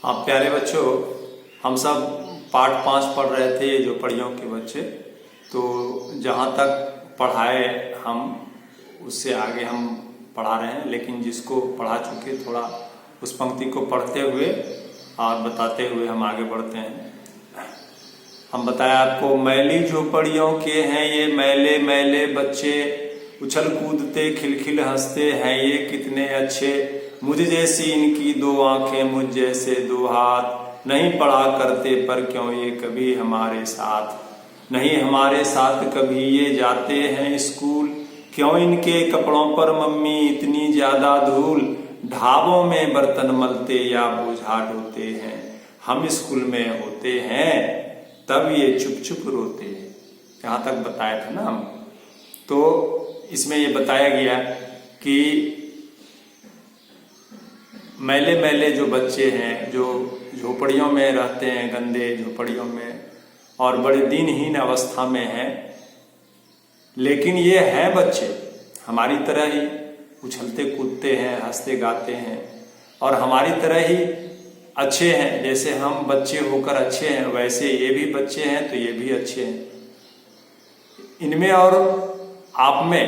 हाँ प्यारे बच्चों, हम सब पाठ 5 पढ़ रहे थे, ये झोपड़ियों के बच्चे। तो जहाँ तक पढ़ाए हम उससे आगे हम पढ़ा रहे हैं, लेकिन जिसको पढ़ा चुके थोड़ा उस पंक्ति को पढ़ते हुए और बताते हुए हम आगे बढ़ते हैं। हम बताया आपको, मैली झोपड़ियों के हैं ये मैले मैले बच्चे, उछल कूदते खिलखिल हंसते हैं ये कितने अच्छे, मुझ जैसी इनकी 2 आंखें मुझ जैसे 2 हाथ, नहीं पढ़ा करते पर क्यों ये कभी हमारे साथ, नहीं हमारे साथ कभी ये जाते हैं स्कूल, क्यों इनके कपड़ों पर मम्मी इतनी ज्यादा धूल, ढाबों में बर्तन मलते या बोझा ढोते हैं, हम स्कूल में होते हैं तब ये चुप चुप रोते हैं। यहाँ तक बताया था ना हम। तो इसमें ये बताया गया कि मैले मैले जो बच्चे हैं, जो झोपड़ियों में रहते हैं, गंदे झोपड़ियों में और बड़े दिनहीन अवस्था में हैं, लेकिन ये हैं बच्चे हमारी तरह ही, उछलते कूदते हैं, हंसते गाते हैं और हमारी तरह ही अच्छे हैं। जैसे हम बच्चे होकर अच्छे हैं, वैसे ये भी बच्चे हैं तो ये भी अच्छे हैं। इनमें और आप में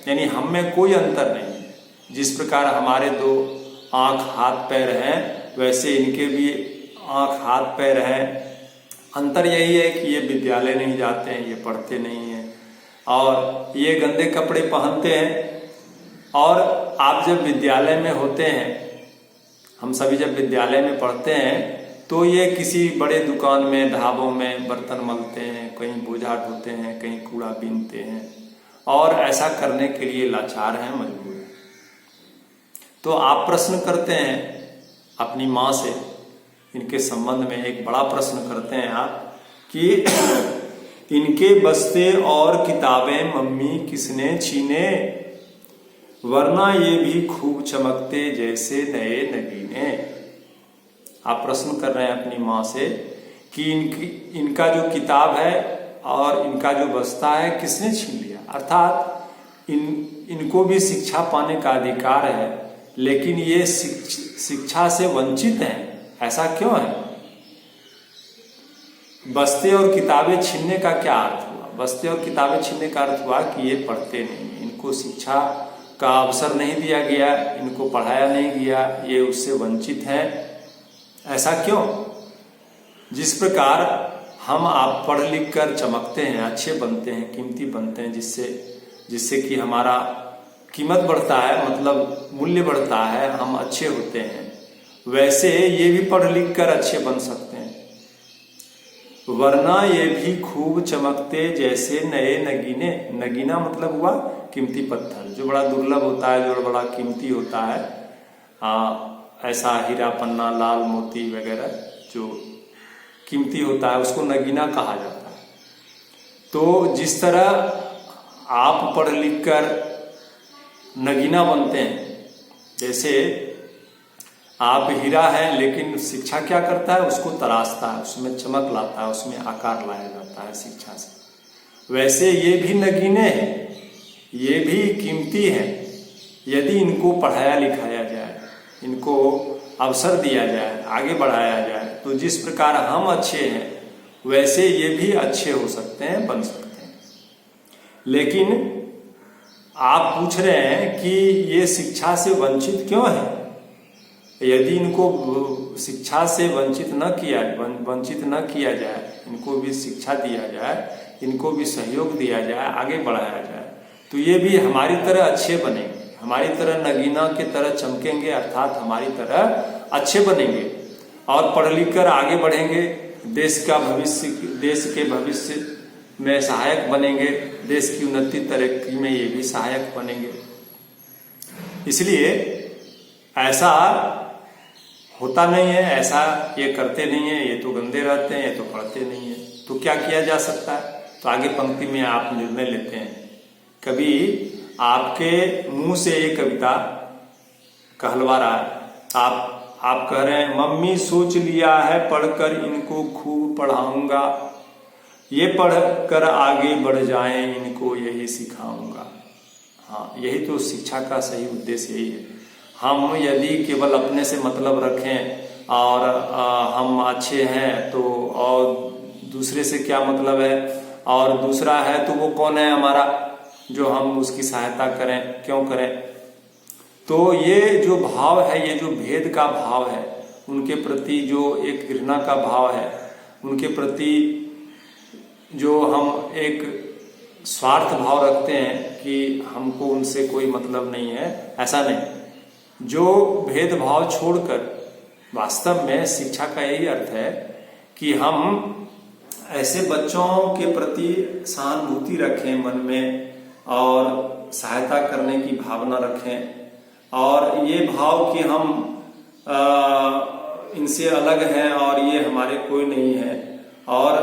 यानी हम में कोई अंतर नहीं है। जिस प्रकार हमारे 2 आंख हाथ पैर हैं, वैसे इनके भी आंख हाथ पैर हैं। अंतर यही है कि ये विद्यालय नहीं जाते हैं, ये पढ़ते नहीं हैं और ये गंदे कपड़े पहनते हैं। और आप जब विद्यालय में होते हैं, हम सभी जब विद्यालय में पढ़ते हैं, तो ये किसी बड़े दुकान में, ढाबों में बर्तन मलते हैं, कहीं बोझा ढोते हैं, कहीं कूड़ा बीनते हैं और ऐसा करने के लिए लाचार हैं, मजबूर हैं। तो आप प्रश्न करते हैं अपनी माँ से, इनके संबंध में एक बड़ा प्रश्न करते हैं आप कि इनके बस्ते और किताबें मम्मी किसने छीने, वरना ये भी खूब चमकते जैसे नए नगीने। आप प्रश्न कर रहे हैं अपनी माँ से कि इनका जो किताब है और इनका जो बस्ता है किसने छीन लिया। अर्थात इनको भी शिक्षा पाने का अधिकार है, लेकिन ये शिक्षा से वंचित हैं। ऐसा क्यों है? बस्ते और किताबें छीनने का क्या अर्थ हुआ? बस्ते और किताबें छीनने का अर्थ हुआ कि ये पढ़ते नहीं, इनको शिक्षा का अवसर नहीं दिया गया, इनको पढ़ाया नहीं गया, ये उससे वंचित हैं। ऐसा क्यों? जिस प्रकार हम आप पढ़ लिख कर चमकते हैं, अच्छे बनते हैं, कीमती बनते हैं, जिससे कि हमारा कीमत बढ़ता है, मतलब मूल्य बढ़ता है, हम अच्छे होते हैं, वैसे ये भी पढ़ लिख कर अच्छे बन सकते हैं। वरना ये भी खूब चमकते जैसे नए नगीने। नगीना मतलब हुआ कीमती पत्थर, जो बड़ा दुर्लभ होता है, जो बड़ा कीमती होता है। ऐसा हीरा पन्ना, लाल मोती वगैरह जो कीमती होता है, उसको नगीना कहा जाता है। तो जिस तरह आप पढ़ लिख कर नगीना बनते हैं, जैसे आप हीरा है, लेकिन शिक्षा क्या करता है? उसको तराशता है, उसमें चमक लाता है, उसमें आकार लाया जाता है शिक्षा से। वैसे ये भी नगीने हैं, ये भी कीमती हैं। यदि इनको पढ़ाया लिखाया जाए, इनको अवसर दिया जाए, आगे बढ़ाया जाए, तो जिस प्रकार हम अच्छे हैं, वैसे ये भी अच्छे हो सकते हैं, बन सकते हैं। लेकिन आप पूछ रहे हैं कि ये शिक्षा से वंचित क्यों है? यदि इनको शिक्षा से वंचित न किया जाए, इनको भी शिक्षा दिया जाए, इनको भी सहयोग दिया जाए, आगे बढ़ाया जाए, तो ये भी हमारी तरह अच्छे बनेंगे, हमारी तरह नगीना की तरह चमकेंगे, अर्थात हमारी तरह अच्छे बनेंगे और पढ़ लिख कर आगे बढ़ेंगे, देश के भविष्य में सहायक बनेंगे, देश की उन्नति तरक्की में ये भी सहायक बनेंगे। इसलिए ऐसा होता नहीं है, ऐसा ये करते नहीं है, ये तो गंदे रहते हैं, ये तो पढ़ते नहीं है। तो क्या किया जा सकता है? तो आगे पंक्ति में आप निर्णय लेते हैं। कभी आपके मुंह से ये कविता कहलवा रहा है, आप कह रहे हैं, मम्मी सोच लिया है पढ़कर इनको खूब पढ़ाऊंगा, ये पढ़कर आगे बढ़ जाएं, इनको यही सिखाऊंगा। हाँ, यही तो शिक्षा का सही उद्देश्य यही है। हम यदि केवल अपने से मतलब रखें और हम अच्छे हैं तो और दूसरे से क्या मतलब है, और दूसरा है तो वो कौन है हमारा जो हम उसकी सहायता करें, क्यों करें। तो ये जो भाव है, ये जो भेद का भाव है, उनके प्रति जो एक घृणा का भाव है, उनके प्रति जो हम एक स्वार्थ भाव रखते हैं कि हमको उनसे कोई मतलब नहीं है, ऐसा नहीं। जो भेदभाव छोड़कर वास्तव में शिक्षा का यही अर्थ है कि हम ऐसे बच्चों के प्रति सहानुभूति रखें मन में और सहायता करने की भावना रखें, और ये भाव कि हम इनसे अलग हैं और ये हमारे कोई नहीं है और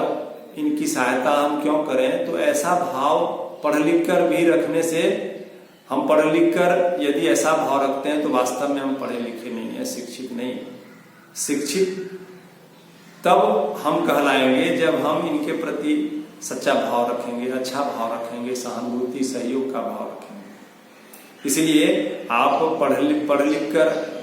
इनकी सहायता हम क्यों करें। तो ऐसा भाव पढ़ लिख कर भी रखने से, हम पढ़ लिख कर यदि ऐसा भाव रखते हैं तो वास्तव में हम पढ़े लिखे नहीं है, शिक्षित नहीं है। शिक्षित तब हम कहलाएंगे जब हम इनके प्रति सच्चा भाव रखेंगे, अच्छा भाव रखेंगे, सहानुभूति सहयोग का भाव रखेंगे। इसलिए आप पढ़ लिख कर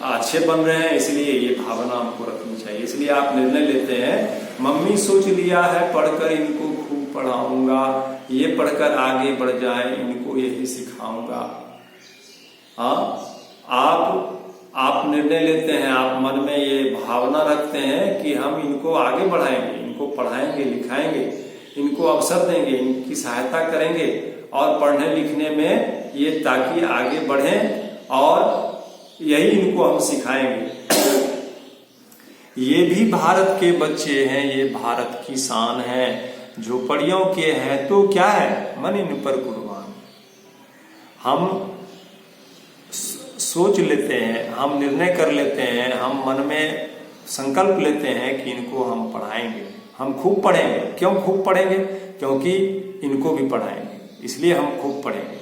अच्छे बन रहे हैं, इसलिए ये भावना हमको रखनी चाहिए। इसलिए आप निर्णय लेते हैं, मम्मी सोच लिया है पढ़कर इनको खूब पढ़ाऊंगा, ये पढ़कर आगे बढ़ जाए, इनको यही सिखाऊंगा। हाँ, आप निर्णय लेते हैं, आप मन में ये भावना रखते हैं कि हम इनको आगे बढ़ाएंगे, इनको पढ़ाएंगे लिखाएंगे, इनको अवसर देंगे, इनकी सहायता करेंगे और पढ़ने लिखने में ये ताकि आगे बढ़ें और यही इनको हम सिखाएंगे। ये भी भारत के बच्चे हैं, ये भारत की शान है, झोपड़ियों के हैं तो क्या है, मन इन पर कुर्बान। हम सोच लेते हैं, हम निर्णय कर लेते हैं, हम मन में संकल्प लेते हैं कि इनको हम पढ़ाएंगे, हम खूब पढ़ेंगे। क्यों खूब पढ़ेंगे? क्योंकि इनको भी पढ़ाएंगे, इसलिए हम खूब पढ़ेंगे।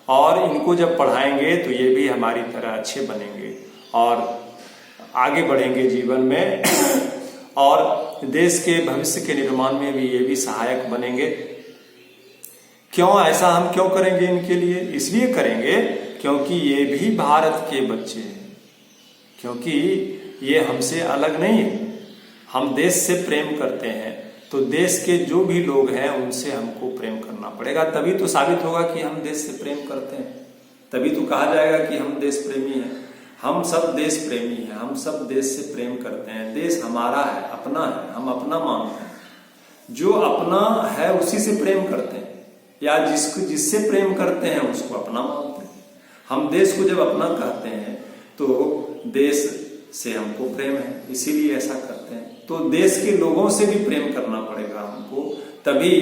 और इनको जब पढ़ाएंगे तो ये भी हमारी तरह अच्छे बनेंगे और आगे बढ़ेंगे जीवन में और देश के भविष्य के निर्माण में भी ये भी सहायक बनेंगे। क्यों ऐसा हम क्यों करेंगे इनके लिए? इसलिए करेंगे क्योंकि ये भी भारत के बच्चे हैं, क्योंकि ये हमसे अलग नहीं है। हम देश से प्रेम करते हैं तो देश के जो भी लोग हैं उनसे हमको प्रेम करना पड़ेगा, तभी तो साबित होगा कि हम देश से प्रेम करते हैं, तभी तो कहा जाएगा कि हम देश प्रेमी हैं। हम सब देश प्रेमी हैं, हम सब देश से प्रेम करते हैं, देश हमारा है, अपना है, हम अपना मानते हैं। जो अपना है उसी से प्रेम करते हैं, या जिससे प्रेम करते हैं उसको अपना मानते हैं। हम देश को जब अपना कहते हैं तो देश से हमको प्रेम है, इसीलिए ऐसा करते हैं। तो देश के लोगों से भी प्रेम करना पड़ेगा हमको, तभी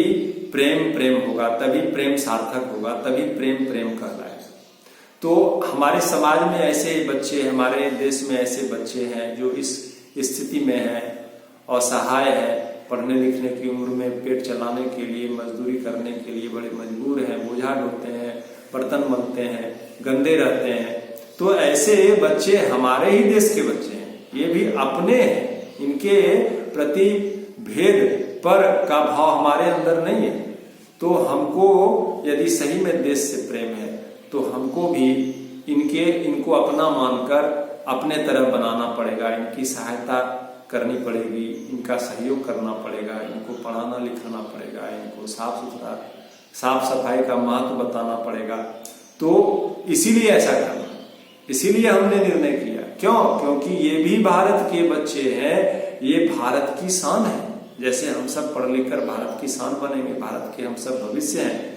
प्रेम होगा, तभी प्रेम सार्थक होगा, तभी प्रेम कहलाएगा। तो हमारे समाज में ऐसे बच्चे, हमारे देश में ऐसे बच्चे हैं जो इस स्थिति में हैं, असहाय है, पढ़ने लिखने की उम्र में पेट चलाने के लिए, मजदूरी करने के लिए बड़े मजबूर हैं, बोझा ढोते हैं, बर्तन मलते हैं, गंदे रहते हैं। तो ऐसे बच्चे हमारे ही देश के बच्चे हैं, ये भी अपने हैं, इनके प्रति भेद पर का भाव हमारे अंदर नहीं है। तो हमको यदि सही में देश से प्रेम है तो हमको भी इनको अपना मानकर अपने तरह बनाना पड़ेगा, इनकी सहायता करनी पड़ेगी, इनका सहयोग करना पड़ेगा, इनको पढ़ाना लिखाना पड़ेगा, इनको साफ सफाई का महत्व बताना पड़ेगा। तो इसीलिए ऐसा करना, इसीलिए हमने निर्णय किया। क्यों? क्योंकि ये भी भारत के बच्चे हैं, ये भारत की शान है। जैसे हम सब पढ़ लिख कर भारत की शान बनेंगे, भारत के हम सब भविष्य हैं।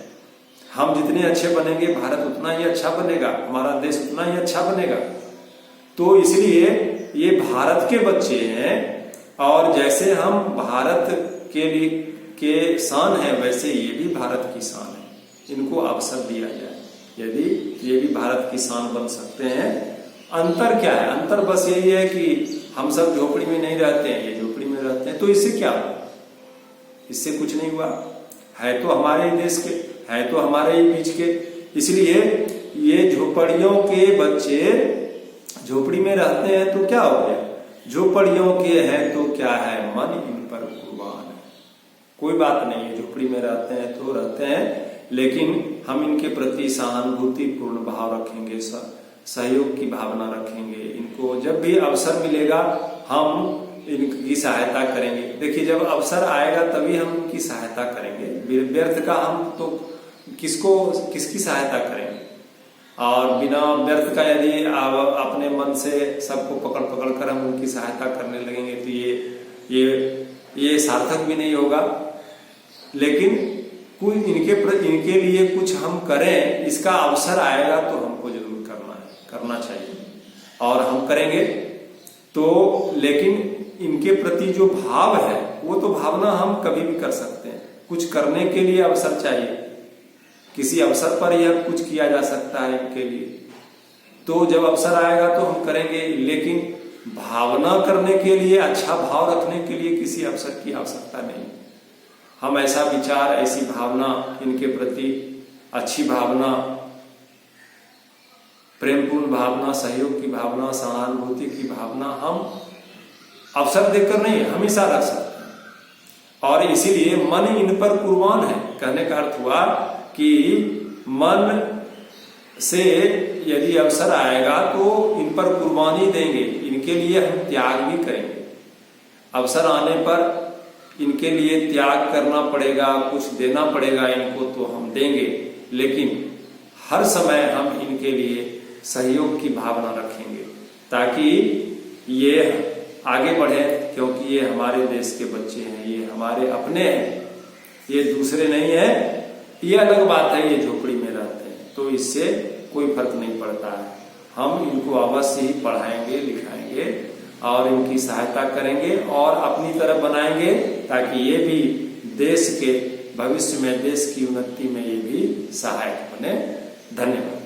हम जितने अच्छे बनेंगे भारत उतना ही अच्छा बनेगा, हमारा देश उतना ही अच्छा बनेगा। तो इसलिए ये भारत के बच्चे हैं और जैसे हम भारत के शान है वैसे ये भी भारत की शान है। इनको अवसर दिया जाए, यदि ये भी भारत की शान बन सकते हैं। अंतर क्या है? अंतर बस यही है कि हम सब झोपड़ी में नहीं रहते हैं, ये झोपड़ी में रहते हैं। तो इससे क्या हुआ? इससे कुछ नहीं हुआ, है तो हमारे ही देश के, है तो हमारे ही बीच के। इसलिए ये झोपड़ियों के बच्चे झोपड़ी में रहते हैं तो क्या हो गया? झोपड़ियों के हैं तो क्या है, मन इन पर कुर्बान है। कोई बात नहीं है, झोपड़ी में रहते हैं तो रहते हैं, लेकिन हम इनके प्रति सहानुभूति पूर्ण भाव रखेंगे, सहयोग की भावना रखेंगे। इनको जब भी अवसर मिलेगा हम इनकी सहायता करेंगे। देखिए, जब अवसर आएगा तभी हम इनकी सहायता करेंगे। व्यर्थ का हम तो किसकी सहायता करेंगे? और बिना व्यर्थ का यदि आप अपने मन से सबको पकड़ पकड़ कर हम उनकी सहायता करने लगेंगे तो ये सार्थक भी नहीं होगा। लेकिन कुछ इनके लिए कुछ हम करें, इसका अवसर आएगा तो हमको जरूर करना चाहिए और हम करेंगे। तो लेकिन इनके प्रति जो भाव है वो तो भावना हम कभी भी कर सकते हैं। कुछ करने के लिए अवसर चाहिए, किसी अवसर पर यह कुछ किया जा सकता है इनके लिए, तो जब अवसर आएगा तो हम करेंगे। लेकिन भावना करने के लिए, अच्छा भाव रखने के लिए किसी अवसर की आवश्यकता नहीं। हम ऐसा विचार, ऐसी भावना इनके प्रति, अच्छी भावना, प्रेमपूर्ण भावना, सहयोग की भावना, सहानुभूति की भावना हम अवसर देखकर नहीं, हमेशा रख सकते हैं। और इसीलिए मन इन पर कुर्बान है। कहने का अर्थ हुआ कि मन से यदि अवसर आएगा तो इन पर कुर्बानी देंगे, इनके लिए हम त्याग भी करेंगे। अवसर आने पर इनके लिए त्याग करना पड़ेगा, कुछ देना पड़ेगा इनको, तो हम देंगे। लेकिन हर समय हम इनके लिए सहयोग की भावना रखेंगे ताकि ये आगे बढ़े, क्योंकि ये हमारे देश के बच्चे हैं, ये हमारे अपने हैं, ये दूसरे नहीं है। ये अलग बात है, ये झोपड़ी में रहते हैं तो इससे कोई फर्क नहीं पड़ता है। हम इनको अवश्य ही पढ़ाएंगे, लिखाएंगे और इनकी सहायता करेंगे और अपनी तरफ बनाएंगे ताकि ये भी देश के भविष्य में, देश की उन्नति में ये भी सहायक बने। धन्यवाद।